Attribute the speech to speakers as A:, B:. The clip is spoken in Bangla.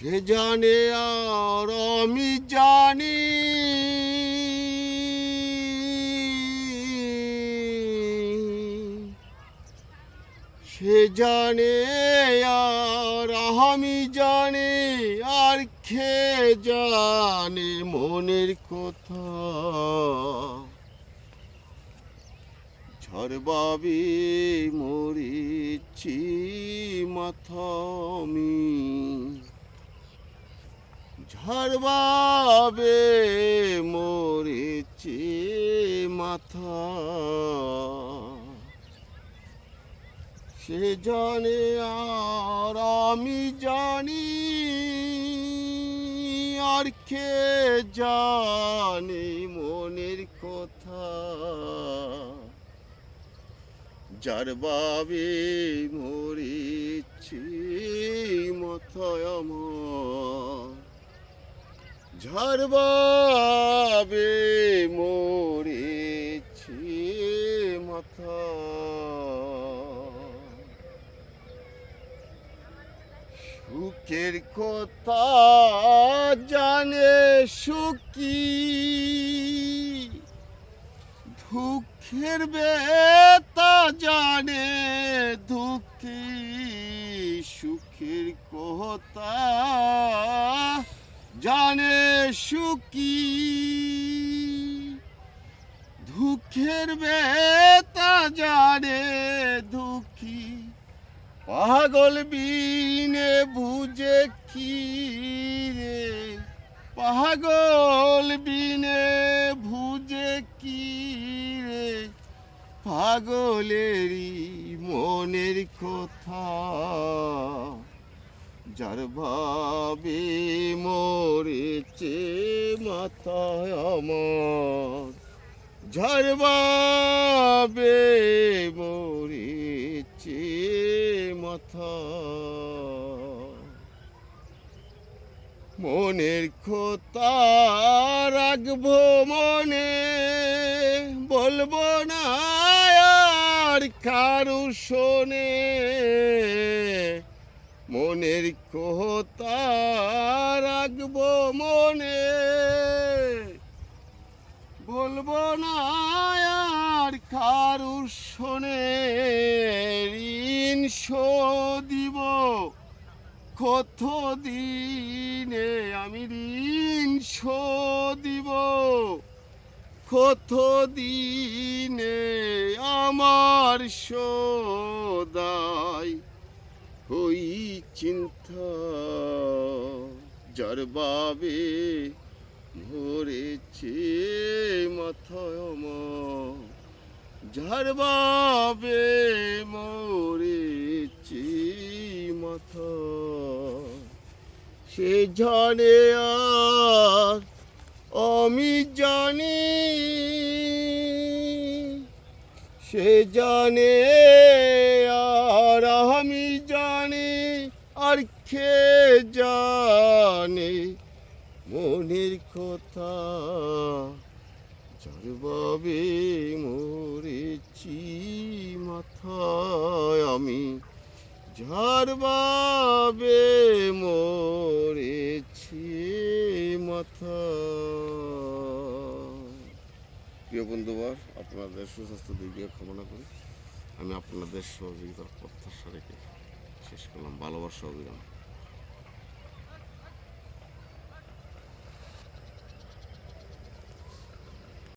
A: সে জানে আর আমি জানি, সে জানে আর আমি জানি, আর কে জানে মনের কথা। ঝড় বাবে মরেছি মাথা আমি, ঝড় বাবে মরেছি মাথা। সে জানে আর আমি জানি, আর কে জানে মনের কথা। যার বাবে মরেছি মাথায় আমার, যার বাবে মরেছি মাথা। সুখের কথা জানে সুখী, দুঃখের ব্যথা জানে দুঃখী। সুখের কথা জানে সুখী, দুঃখের ব্যথা জানে দুঃখী। পাগল বিনে বুঝে কি রে, পাগল বিনে বুঝে কি রে, পাগলেরই মনের কথা। যার ভাবে মরেছে মাথায় আমার, যার ভাবে মরেছে মাথা। মনের কথা রাখবো মনে, বলবো না আর কারু শোনে। মনের কথা রাখবো মনে, বলবো না আর কারু শোনে। ঋণ শোধিব কত দিনে, আমি ঋণ শোধিব কত দিনে। আমার সদাই ওই চিন্তা, যার বাবে মরেছে মাথায় আমার, যার বাবে মরেছে মাথা। সে জানে আর আমি জানি, সে জানে আর আমি জানি, আর কে জানে মনের কথা। যার বাবে মরেছি মাথায় আমি, যার বাবে মরেছি মাথা। প্রিয় বন্ধুবার, আপনাদের সুস্বাস্থ্য দিকে কামনা করি। আমি আপনাদের সহযোগিতার প্রত্যাশা রেখে শেষ করলাম। ভালোবাসা অবিরাম।